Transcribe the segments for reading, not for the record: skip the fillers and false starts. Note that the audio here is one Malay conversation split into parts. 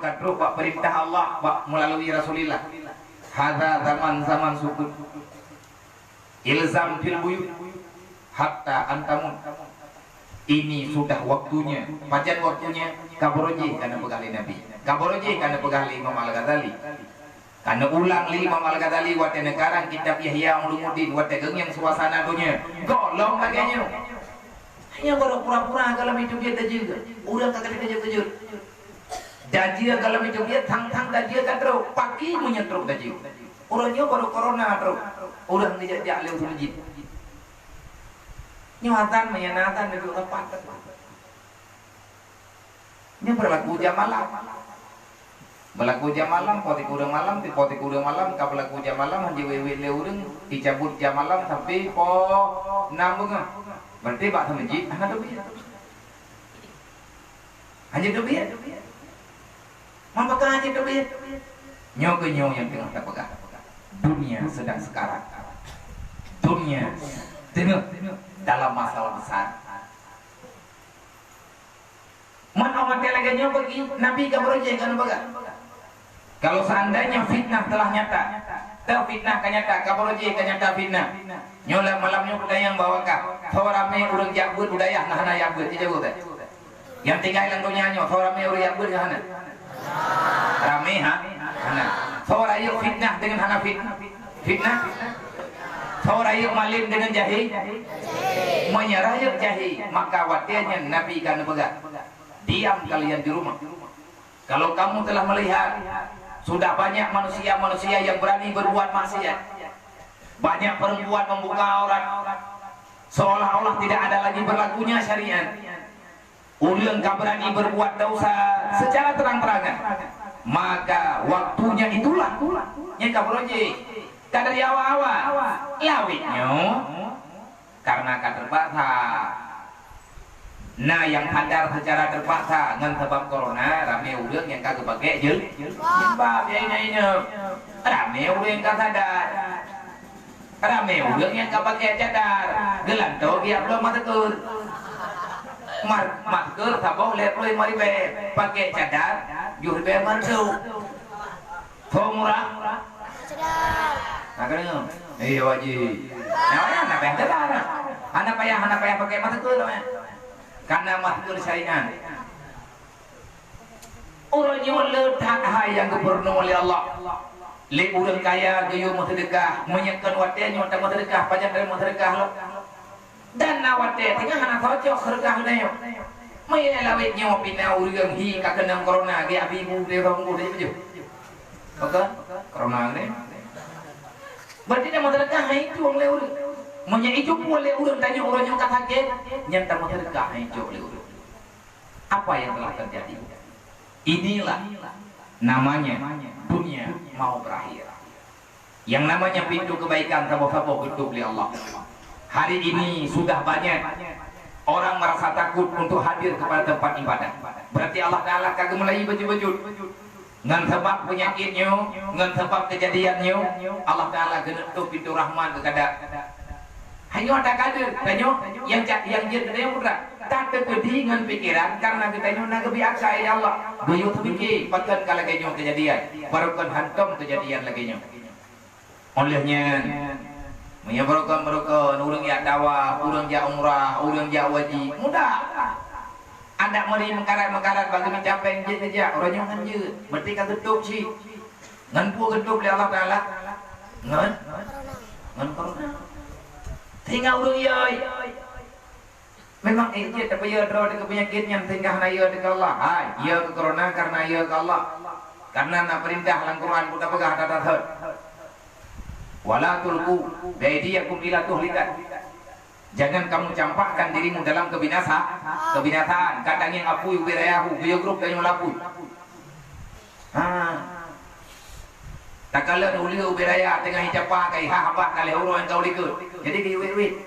kadro pak perintah Allah pak melalui Rasulullah. Hadza zaman sukun. Ilzam fil buyut hatta antamun. Ini sudah waktunya, pajan waktunya kaboroji karena pegali Nabi. Kaboroji karena pegali Imam Al-Ghazali. Karena ulang li Imam Al-Ghazali wate negarang kitab Ihya Ulumuddin wate yang suasana dunia. Golong bagainya. Hanya baru pura-pura kalau hidup dia tajir. Udah kagak tajir. Dajir kalau hidup dia tang-tang dajir kadro pagi menyetruk dajir. Orangnya baru corona bro. Udah ngejak lewat masjid. Nyuatan menyenatan itu tepat. Ini berlaku jam malam. Berlaku jam malam, potik udang malam, kau berlaku jam malam, hanya wewe leureng, dicabut jam malam sampai po nambung. Berarti bak sama masjid, anak lebih. Hanya lebih. Mampakah hanya lebih? Nyaw ke nyaw yang tengah tak pegang. Dunia sedang sekarang. Dunia tengah dalam masalah besar. Mana orang teleganya pergi Nabi ke proyek kan baga. Kalau seandainya fitnah telah nyata, terfitnah kenyata, kaproje kenyata fitnah. Nyola malamnya budaya yang bawakah. Thorame urang jagbut budaya nah hana yagbut dijebut. Yang tinggal yang dunyanya thorame urang yagbut hana. Rame ha? Hana. Thora yuk fitnah dengan hana fitnah. Thora yuk malim dengan jahi. Menyerah yuk jahi. Maka watianya Nabi kan baga. Diam kalian di rumah. Kalau kamu telah melihat sudah banyak manusia-manusia yang berani berbuat maksiat, banyak perempuan membuka aurat, seolah-olah tidak ada lagi berlakunya syariat. Ulang berani berbuat dosa secara terang-terangan, maka waktunya itulah nyeka proje kadari awal-awal lawitnya karena katerbata. Nah yang hadar secara terpaksa dengan sebab corona rame udah yang kagak pakai jilbab ya ini rame udah yang kagak sadar rame udah yang kagak pakai cadar gelanto dia belum masker masker sabok lihat boleh mari be pakai cadar jur be masuk murah cadar nah kan iya wajib namanya anak payah pakai masker namanya karena masker syariat. Orangnya letak yang gubernur oleh Allah. Le urang kaya gayo sedekah, menyekan wate nyota sedekah, pajak dari sedekah lo. Dan nawate tinggal anak cocok sedekah nayo. Maya lawit nyawa pina urang hi kakenang corona ge abi bu de rong de bejo. Oke, corona ne. Berarti nama sedekah itu wong le urang. Menya ijuk boleh urang tanya orangnya kata ke nyata mau sedekah ijuk boleh urang. Apa yang telah terjadi? Inilah namanya dunia mau berakhir. Yang namanya pintu kebaikan tabah-tabah tutup oleh Allah. Hari ini sudah banyak orang merasa takut untuk hadir kepada tempat ibadah. Berarti Allah Taala kagak mulai baju-baju. Ngan sebab penyakitnya, ngan sebab kejadiannya, Allah Taala genetuk pintu rahmat kepada hanya ada kader, tanya yang jadi yang mudah. Tak terkedi dengan pikiran karena kita nyona kebiasa ya Allah. Goyo terpikir, bahkan kalau kejadian, barukan hantam kejadian lagi nyo. Olehnya, menyebarkan urang ya dakwah, urang ya umrah, urang ya wajib, mudah. Anda mari mengkarat bagi mencapai je saja, orangnya hanje, berarti kan tutup sih. Ngan pu tutup oleh Allah Taala. Ngan corona. Tinggal urang yoi. Memang itu tapi ya draw dengan penyakitnya tinggal na ya dengan Allah. Hai, ya ke corona karena ya ke Allah. Karena nak perintah dalam Quran kita pegah dadat. Wala tulqu biaydiyakum ila tuhlikat. Jangan kamu campakkan dirimu dalam kebinasaan. Kadang yang apuy wirayahu, biyo grup kayo malapuy. Tak kala uli ubiraya tengah hijapa kai hahapa kali orang kau likut. Jadi ki wit.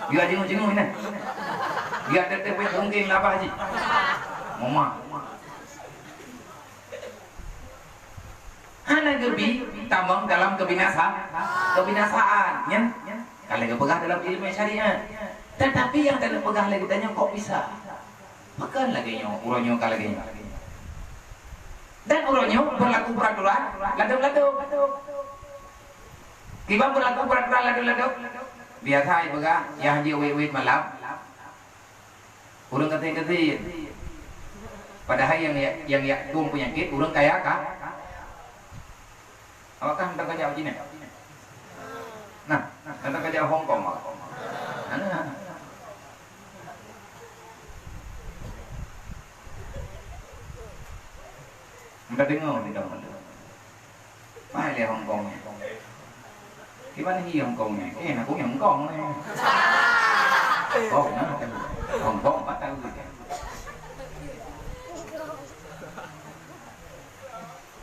Dia jengung-jengung ini. Dia tetep mungkin apa haji. Mama. Hana gebi tambang dalam kebinasaan, ya. Kalau pegang dalam ilmu syariat. Tetapi yang tidak pegang lagi tanya kok bisa? Makan lagi nyo, urangnya kalau lagi. Dan uronyo berlaku peraturan ladu-ladu. Tiba berlaku peraturan ladu-ladu. Biasa ibu ga yang haji wit malam. Urang kata-kata. Padahal yang tuang penyakit urang kaya kah? Apakah hendak kerja Cina? Nah, hendak kerja Hong Kong. Kita dengar di dalam itu. Mai le Hong Kong. Gimana sih Hong Kong? Enak cũng Hong Kong. Oh, Hong Kong 4 tahun.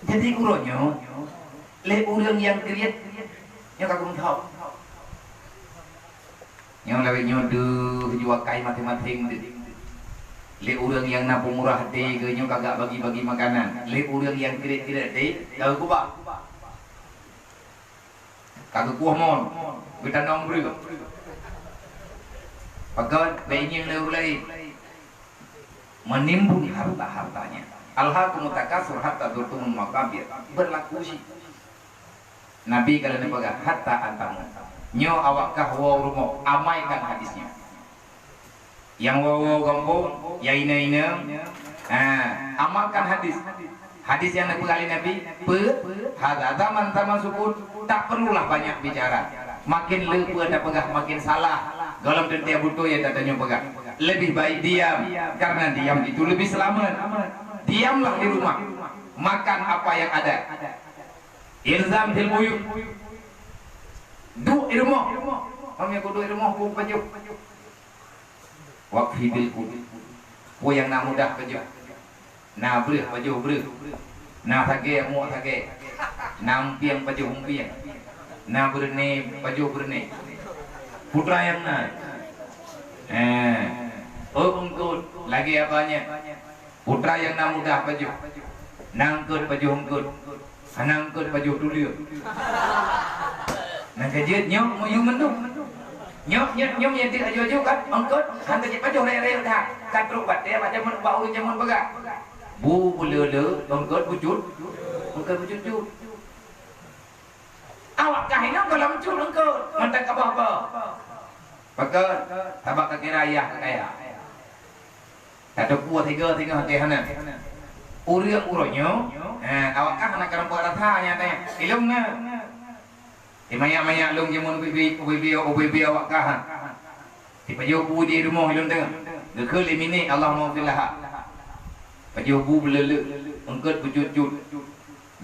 Jadi uronyo le urang yang kriat yang kagum tahu. Yang lagi nyodu jual kai mati-mati. Le urang yang napung murah hati ke nyo kagak bagi-bagi makanan. Le urang yang tidak hati tahu ku ba. Kagak kuah mon. Kita nong beri. Pakat benyeng le ulai menimbun harta-hartanya. Alhaakumut takatsur hatta zurtumul maqabir. Berlaku sih. Nabi kalau nepaga hatta antamu. Nyo awak kah wa rumo amaikan hadisnya. Yang wawo kampung ya ina amalkan hadis yang dipekali Nabi hadza zaman sukun tak perlulah banyak bicara makin leupeut ada pegah makin salah dalam dia butuh ya datanya pegah lebih baik diam karena diam itu lebih selamat diamlah di rumah makan apa yang ada ilzam fil buyut du irmo kami kudu irmo ku pajuk wakfi bil kudus po yang na mudah kerja na breh baju breh na thage mu thage na umpiang baju umpiang na brene baju brene putra yang na ungkut lagi apanya putra yang na mudah baju nangkut baju ungkut nangkut baju tuliu na kajet nyok moyu mendung nyok yang tidak jauh kan angkut hantar cepat jauh raya dah kan teruk batai macam mana bau jamun baga bu bulele angkut bujut bukan bujut awak kah ini kalau muncul angkut mantan ke apa pakai tabak kaki raya kaya tak ada kuat tiga hati hana uronyo awak kah nak kerempuk ratanya tanya ilumnya maya long bibi awak kah pajo bu di rumah ilum tengah gekul imini Allah maghfirlah pajo bu belele engkut bujut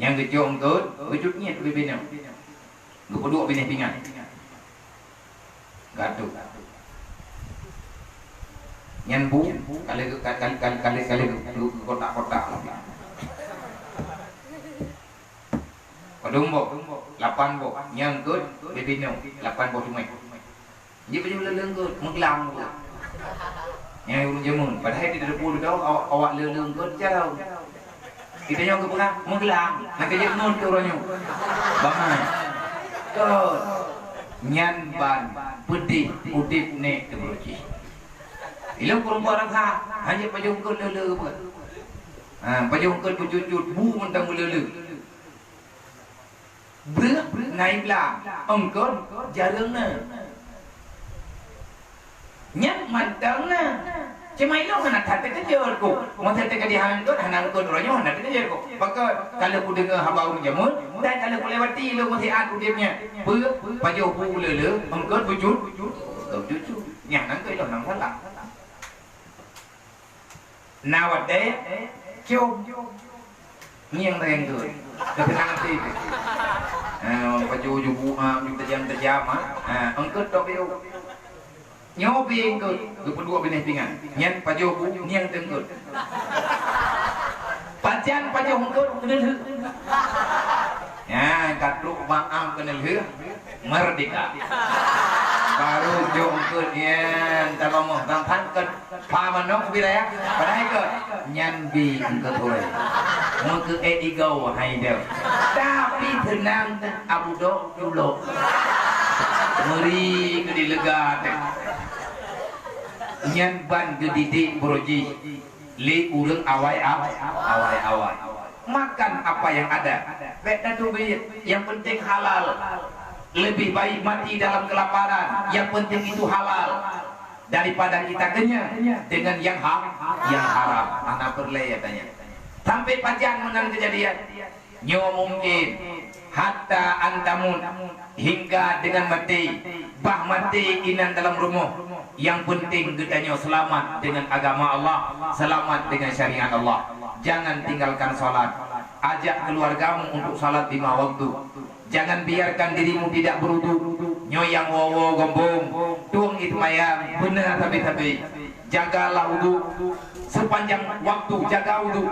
yang gejo engkut bujutnya bibi nya gepeduk bini pingan gaduh nyan bu kali kotak-kotak Kodong bo, 8 bo, yang good, baby no, 8 bo cuma. Jadi baju leleng good, menggelam good. Yang urung jamun, padahal tidak ada puluh dah, awak leleng good jauh. Kita yang kepengar menggelam, nak kerja non ke orangnya. Bangai. Good. Nyan ban, pedih, udip nek keberuci. Ilang perempuan rasa, hanya baju good leleng apa? Baju good bujut-jut, bu mentang leleng. Bước naik là ông có gia lương nè nhất mình tấn nè chứ mấy lúc mình thật cái chơi của mà thật cái đi hàng tốt hàng tốt rồi nhưng mà thật cái chơi của bác ơi kalau aku dengar habau jamun dan kalau aku lewati lu mesti aku diamnya bước baju bu lele ông có bujut nhà nắng cái lòng nắng rất lạnh nào ở đấy chôm nghiêng đèn cười cái năng ti baju jubu tajam angkut topio nyobi angkut kedua benih pingan nyen baju bu nyang tengkut pajan baju angkut kenal ya katruk maam kenal merdeka baru jongkut nyen tabamoh tangkan pamanok wilayah padahal ke nyen bi angkut hore mengke igau hai dia tapi tenang Abu Dok dulu meri ke dilega teh nyan ban ke didik broji li urang awai makan apa yang ada. Beda duit, yang penting halal. Lebih baik mati dalam kelaparan, yang penting itu halal, daripada kita kenyang dengan yang haram. Anak berlaya tanya. Sampai panjang menang kejadian. Nyo mungkin hatta antamun, hingga dengan mati, bah mati inan dalam rumah. Yang penting kita selamat dengan agama Allah, selamat dengan syariat Allah. Jangan tinggalkan salat. Ajak keluargamu untuk salat 5 waktu. Jangan biarkan dirimu tidak berudu. Nyoyang wowo gombong, tuang itu mayang benar tapi jagalah wudu sepanjang waktu, jaga wudu.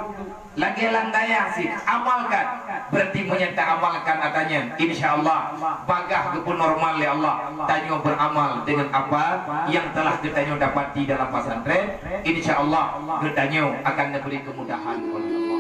Lagi landaya sih, amalkan. Berarti menyata amalkan katanya. Insya Allah bagah kepun normal ya Allah. Tanyo beramal dengan apa yang telah kita dapati dalam pesantren. Insya Allah kita akan diberi kemudahan oleh Allah.